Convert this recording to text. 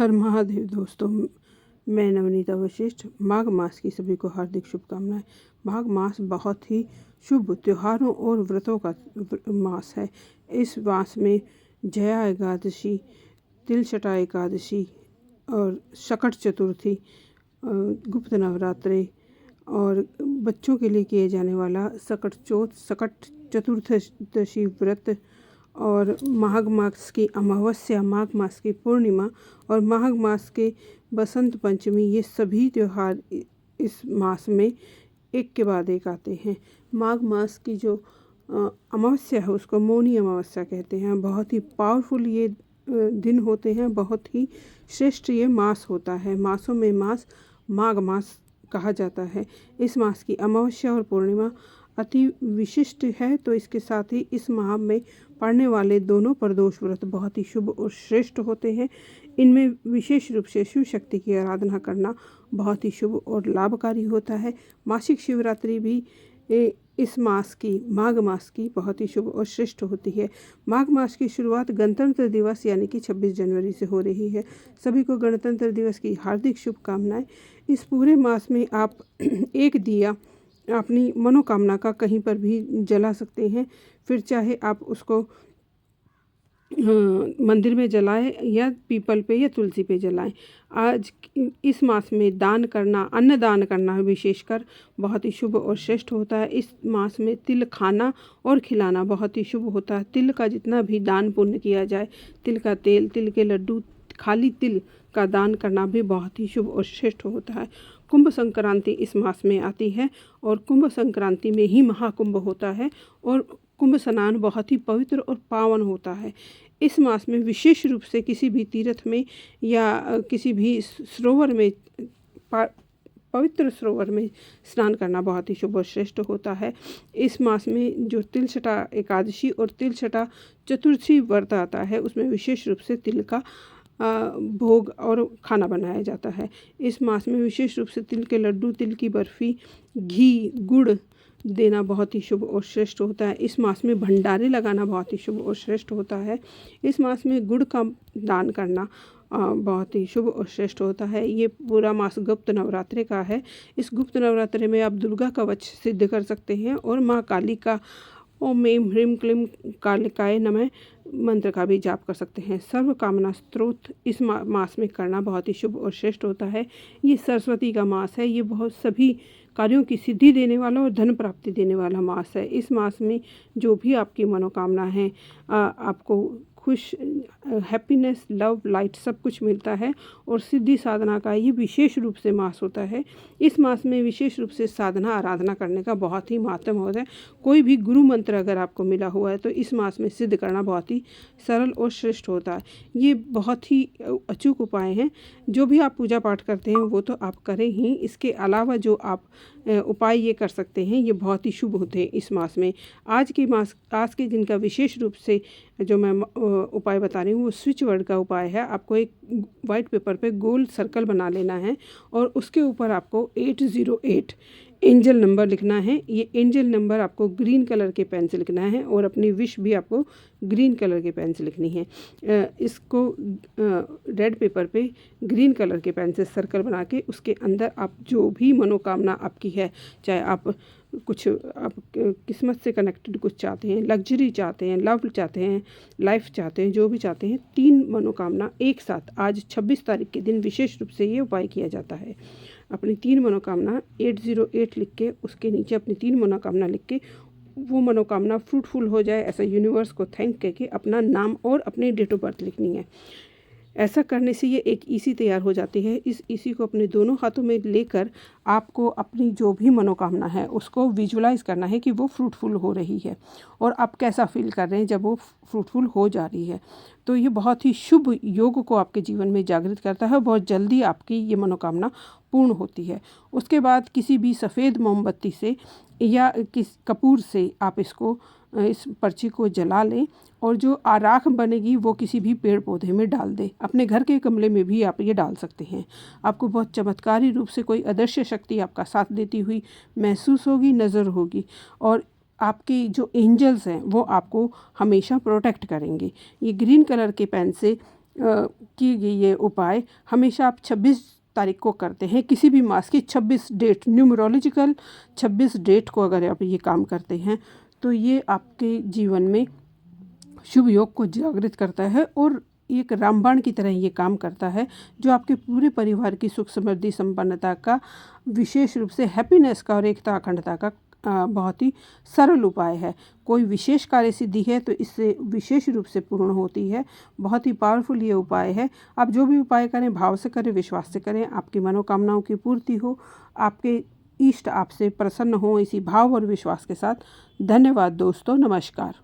हर महादेव दोस्तों, मैं नवनीता वशिष्ठ। माघ मास की सभी को हार्दिक शुभकामनाएं। माघ मास बहुत ही शुभ त्योहारों और व्रतों का मास है। इस मास में जया एकादशी, तिलशटा एकादशी और शकट चतुर्थी, गुप्त नवरात्रे और बच्चों के लिए किए जाने वाला सकट चौथ, सकट चतुर्दशी व्रत और माघ मास की अमावस्या, माघ मास की पूर्णिमा और माघ मास के बसंत पंचमी, ये सभी त्यौहार इस मास में एक के बाद एक आते हैं। माघ मास की जो अमावस्या है उसको मौनी अमावस्या कहते हैं। बहुत ही पावरफुल ये दिन होते हैं, बहुत ही श्रेष्ठ ये मास होता है। मासों में मास माघ मास कहा जाता है। इस मास की अमावस्या और पूर्णिमा अति विशिष्ट है, तो इसके साथ ही इस माह में पढ़ने वाले दोनों प्रदोष व्रत बहुत ही शुभ और श्रेष्ठ होते हैं। इनमें विशेष रूप से शिव शक्ति की आराधना करना बहुत ही शुभ और लाभकारी होता है। मासिक शिवरात्रि भी इस मास की, माघ मास की बहुत ही शुभ और श्रेष्ठ होती है। माघ मास की शुरुआत गणतंत्र दिवस यानी कि 26 जनवरी से हो रही है। सभी को गणतंत्र दिवस की हार्दिक शुभकामनाएं। इस पूरे मास में आप एक दिया अपनी मनोकामना का कहीं पर भी जला सकते हैं। फिर चाहे आप उसको मंदिर में जलाएं या पीपल पे या तुलसी पे जलाएं। आज इस मास में दान करना, अन्न दान करना विशेषकर बहुत ही शुभ और श्रेष्ठ होता है। इस मास में तिल खाना और खिलाना बहुत ही शुभ होता है। तिल का जितना भी दान पुण्य किया जाए, तिल का तेल, तिल के लड्डू, खाली तिल का दान करना भी बहुत ही शुभ और श्रेष्ठ होता है। कुंभ संक्रांति इस मास में आती है और कुंभ संक्रांति में ही महाकुंभ होता है और कुंभ स्नान बहुत ही पवित्र और पावन होता है। इस मास में विशेष रूप से किसी भी तीर्थ में या किसी भी सरोवर में, पवित्र सरोवर में स्नान करना बहुत ही शुभ और श्रेष्ठ होता है। इस मास में जो तिलशटा एकादशी और तिलशटा चतुर्थी व्रत आता है उसमें विशेष रूप से तिल का भोग और खाना बनाया जाता है। इस मास में विशेष रूप से तिल के लड्डू, तिल की बर्फ़ी, घी, गुड़ देना बहुत ही शुभ और श्रेष्ठ होता है। इस मास में भंडारे लगाना बहुत ही शुभ और श्रेष्ठ होता है। इस मास में गुड़ का दान करना बहुत ही शुभ और श्रेष्ठ होता है। ये पूरा मास गुप्त नवरात्रे का है। इस गुप्त नवरात्रे में आप दुर्गा कवच सिद्ध कर सकते हैं और माँ काली का ओम ऐं ह्रीं क्लीं कालिकाय नमः मंत्र का भी जाप कर सकते हैं। सर्व कामना स्त्रोत इस मास में करना बहुत ही शुभ और श्रेष्ठ होता है। ये सरस्वती का मास है। ये बहुत सभी कार्यों की सिद्धि देने वाला और धन प्राप्ति देने वाला मास है। इस मास में जो भी आपकी मनोकामना है, आपको खुश, हैप्पीनेस, लव, लाइट सब कुछ मिलता है और सिद्धि साधना का ये विशेष रूप से मास होता है। इस मास में विशेष रूप से साधना आराधना करने का बहुत ही महत्व होता है। कोई भी गुरु मंत्र अगर आपको मिला हुआ है तो इस मास में सिद्ध करना बहुत ही सरल और श्रेष्ठ होता है। ये बहुत ही अचूक उपाय हैं। जो भी आप पूजा पाठ करते हैं वो तो आप करें ही, इसके अलावा जो आप उपाय ये कर सकते हैं ये बहुत ही शुभ होते हैं इस मास में। आज के दिन का विशेष रूप से जो मैं उपाय बता रही हूँ वो स्विच वर्ड का उपाय है। आपको एक वाइट पेपर पे गोल सर्कल बना लेना है और उसके ऊपर आपको 808 एंजल नंबर लिखना है। ये एंजल नंबर आपको ग्रीन कलर के पेन से लिखना है और अपनी विश भी आपको ग्रीन कलर के पेन से लिखनी है। इसको रेड पेपर पे ग्रीन कलर के पेन से सर्कल बना के उसके अंदर आप जो भी मनोकामना आपकी है, चाहे आप किस्मत से कनेक्टेड कुछ चाहते हैं, लग्जरी चाहते हैं, लव चाहते हैं, लाइफ चाहते हैं, जो भी चाहते हैं, 3 मनोकामना एक साथ आज 26 तारीख के दिन विशेष रूप से ये उपाय किया जाता है। अपनी 3 मनोकामना 808 लिख के उसके नीचे अपनी 3 मनोकामना लिख के वो मनोकामना फ्रूटफुल हो जाए ऐसा यूनिवर्स को थैंक करके अपना नाम और अपनी डेट ऑफ बर्थ लिखनी है। ऐसा करने से ये एक ईसी तैयार हो जाती है। इस ईसी को अपने दोनों हाथों में लेकर आपको अपनी जो भी मनोकामना है उसको विजुलाइज करना है कि वो फ्रूटफुल हो रही है और आप कैसा फील कर रहे हैं जब वो फ्रूटफुल हो जा रही है। तो ये बहुत ही शुभ योग को आपके जीवन में जागृत करता है। बहुत जल्दी आपकी ये मनोकामना पूर्ण होती है। उसके बाद किसी भी सफ़ेद मोमबत्ती से या कपूर से आप इस पर्ची को जला लें और जो आराख बनेगी वो किसी भी पेड़ पौधे में डाल दें। अपने घर के गमले में भी आप ये डाल सकते हैं। आपको बहुत चमत्कारी रूप से कोई अदृश्य शक्ति आपका साथ देती हुई महसूस होगी, नज़र होगी और आपके जो एंजल्स हैं वो आपको हमेशा प्रोटेक्ट करेंगे। ये ग्रीन कलर के पेन से की गई ये उपाय हमेशा आप 26 तारीख को करते हैं, किसी भी मास की 26 डेट, न्यूमरोलॉजिकल 26 डेट को अगर आप ये काम करते हैं तो ये आपके जीवन में शुभ योग को जागृत करता है और एक रामबाण की तरह ये काम करता है, जो आपके पूरे परिवार की सुख समृद्धि संपन्नता का, विशेष रूप से हैप्पीनेस का और एकता अखंडता का बहुत ही सरल उपाय है। कोई विशेष कार्य सिद्धि है तो इससे विशेष रूप से पूर्ण होती है। बहुत ही पावरफुल ये उपाय है। आप जो भी उपाय करें भाव से करें, विश्वास से करें, आपकी मनोकामनाओं की पूर्ति हो, आपके इष्ट आपसे प्रसन्न हो, इसी भाव और विश्वास के साथ। धन्यवाद दोस्तों, नमस्कार।